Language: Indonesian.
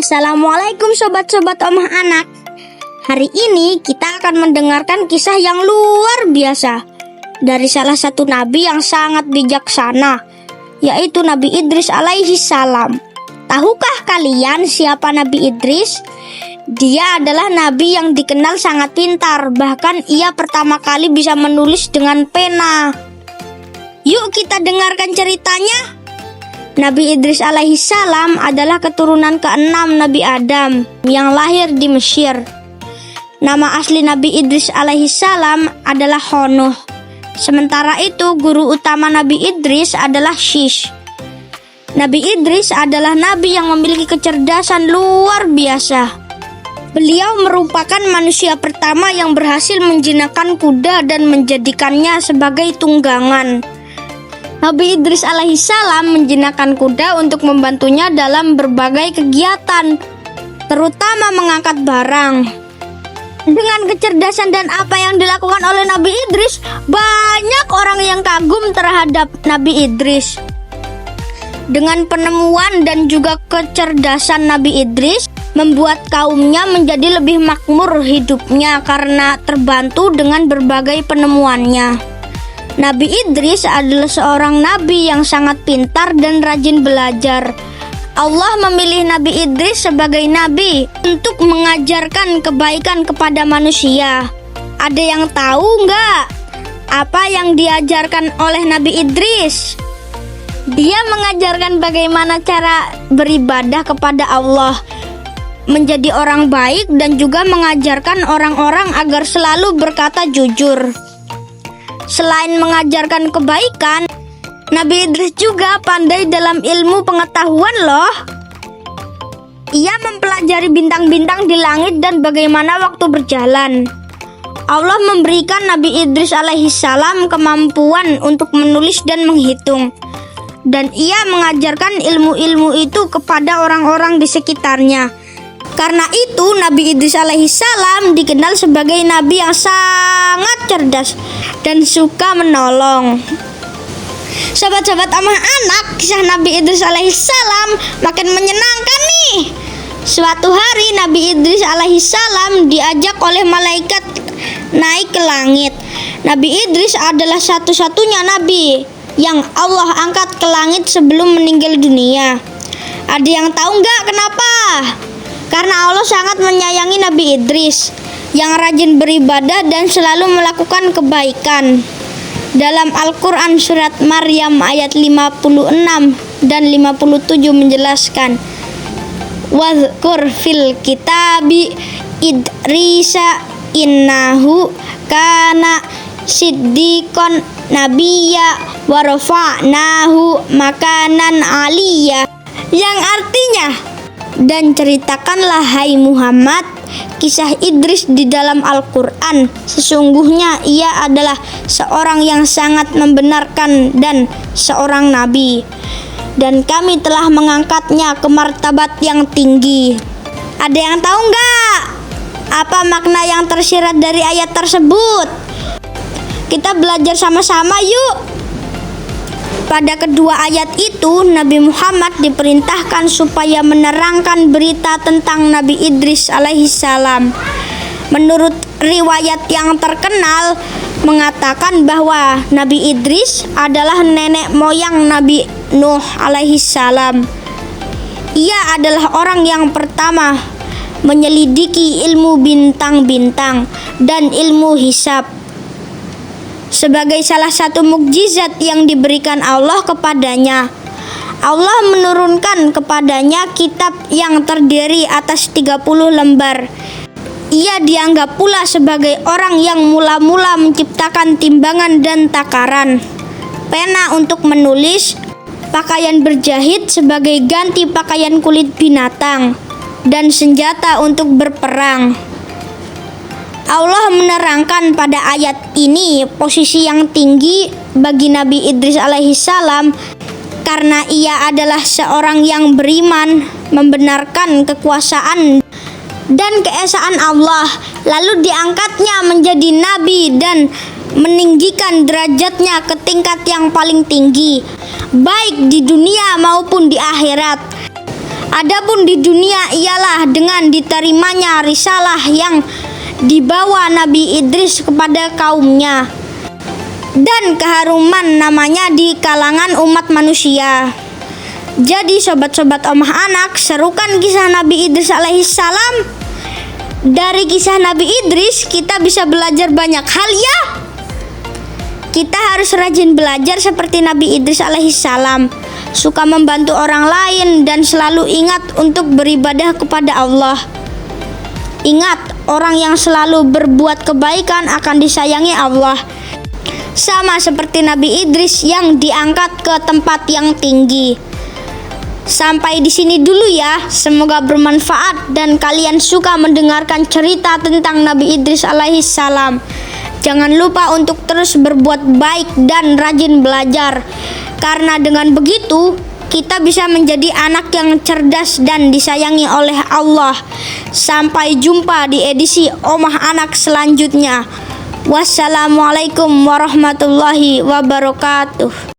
Assalamualaikum sobat-sobat Omah Anak. Hari ini kita akan mendengarkan kisah yang luar biasa dari salah satu nabi yang sangat bijaksana, yaitu Nabi Idris alaihi salam. Tahukah kalian siapa Nabi Idris? Dia adalah nabi yang dikenal sangat pintar, bahkan ia pertama kali bisa menulis dengan pena. Yuk kita dengarkan ceritanya. Nabi Idris alaihi salam adalah keturunan ke-6 Nabi Adam yang lahir di Mesir. Nama asli Nabi Idris alaihi salam adalah Honuh. Sementara itu guru utama Nabi Idris adalah Shish. Nabi Idris adalah nabi yang memiliki kecerdasan luar biasa. Beliau merupakan manusia pertama yang berhasil menjinakkan kuda dan menjadikannya sebagai tunggangan. Nabi Idris alaihi salam menjinakkan kuda untuk membantunya dalam berbagai kegiatan, terutama mengangkat barang. Dengan kecerdasan dan apa yang dilakukan oleh Nabi Idris, banyak orang yang kagum terhadap Nabi Idris. Dengan penemuan dan juga kecerdasan Nabi Idris, membuat kaumnya menjadi lebih makmur hidupnya karena terbantu dengan berbagai penemuannya. Nabi Idris adalah seorang nabi yang sangat pintar dan rajin belajar. Allah memilih Nabi Idris sebagai nabi untuk mengajarkan kebaikan kepada manusia. Ada yang tahu nggak apa yang diajarkan oleh Nabi Idris? Dia mengajarkan bagaimana cara beribadah kepada Allah, menjadi orang baik, dan juga mengajarkan orang-orang agar selalu berkata jujur. Selain mengajarkan kebaikan, Nabi Idris juga pandai dalam ilmu pengetahuan loh. Ia mempelajari bintang-bintang di langit dan bagaimana waktu berjalan. Allah memberikan Nabi Idris alaihi salam kemampuan untuk menulis dan menghitung. Dan ia mengajarkan ilmu-ilmu itu kepada orang-orang di sekitarnya. Karena itu Nabi Idris alaihi salam dikenal sebagai nabi yang sangat cerdas dan suka menolong. Sobat-sobat Omah Anak, kisah Nabi Idris alaihi salam makin menyenangkan nih. Suatu hari Nabi Idris alaihi salam diajak oleh malaikat naik ke langit. Nabi Idris adalah satu-satunya nabi yang Allah angkat ke langit sebelum meninggal dunia. Ada yang tahu nggak kenapa? Karena Allah sangat menyayangi Nabi Idris yang rajin beribadah dan selalu melakukan kebaikan. Dalam Al-Quran surat Maryam ayat 56 dan 57 menjelaskan, "Wadhkur fil kitabi Idrisa innahu kana siddiqon nabiyya wa rafa'nahu makanan aliyya." Yang artinya, dan ceritakanlah hai Muhammad kisah Idris di dalam Al-Quran. Sesungguhnya ia adalah seorang yang sangat membenarkan dan seorang nabi, dan kami telah mengangkatnya ke martabat yang tinggi. Ada yang tahu nggak apa makna yang tersirat dari ayat tersebut? Kita belajar sama-sama yuk. Pada kedua ayat itu, Nabi Muhammad diperintahkan supaya menerangkan berita tentang Nabi Idris alaihi salam. Menurut riwayat yang terkenal mengatakan bahwa Nabi Idris adalah nenek moyang Nabi Nuh alaihi salam. Ia adalah orang yang pertama menyelidiki ilmu bintang-bintang dan ilmu hisab. Sebagai salah satu mukjizat yang diberikan Allah kepadanya, Allah menurunkan kepadanya kitab yang terdiri atas 30 lembar. Ia dianggap pula sebagai orang yang mula-mula menciptakan timbangan dan takaran, pena untuk menulis, pakaian berjahit sebagai ganti pakaian kulit binatang, dan senjata untuk berperang. Allah menerangkan pada ayat ini posisi yang tinggi bagi Nabi Idris alaihi salam karena ia adalah seorang yang beriman, membenarkan kekuasaan dan keesaan Allah, lalu diangkatnya menjadi nabi dan meninggikan derajatnya ke tingkat yang paling tinggi, baik di dunia maupun di akhirat. Adapun di dunia ialah dengan diterimanya risalah yang dibawa Nabi Idris kepada kaumnya dan keharuman namanya di kalangan umat manusia. Jadi sobat-sobat Omah Anak, serukan kisah Nabi Idris alaihissalam. Dari kisah Nabi Idris kita bisa belajar banyak hal ya. Kita harus rajin belajar seperti Nabi Idris alaihissalam, suka membantu orang lain dan selalu ingat untuk beribadah kepada Allah. Ingat, orang yang selalu berbuat kebaikan akan disayangi Allah. Sama seperti Nabi Idris yang diangkat ke tempat yang tinggi. Sampai di sini dulu ya. Semoga bermanfaat dan kalian suka mendengarkan cerita tentang Nabi Idris alaihissalam. Jangan lupa untuk terus berbuat baik dan rajin belajar. Karena dengan begitu, kita bisa menjadi anak yang cerdas dan disayangi oleh Allah. Sampai jumpa di edisi Omah Anak selanjutnya. Wassalamualaikum warahmatullahi wabarakatuh.